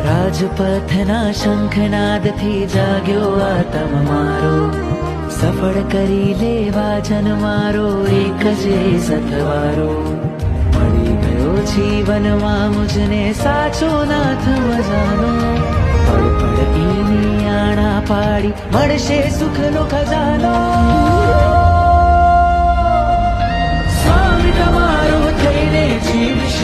રાજપથના શંખનાદથી જાગ્યો આતમ મારો, સફળ કરી લેવા જન મારો એક જ સથવારો. મળી ગયો જીવનમાં મુજને સાચો નાથ મજાનો, પળ પળ એની આણા પાડી મળશે સુખનો ખજાનો. સ્વામી તમારો થઈને જીવીશ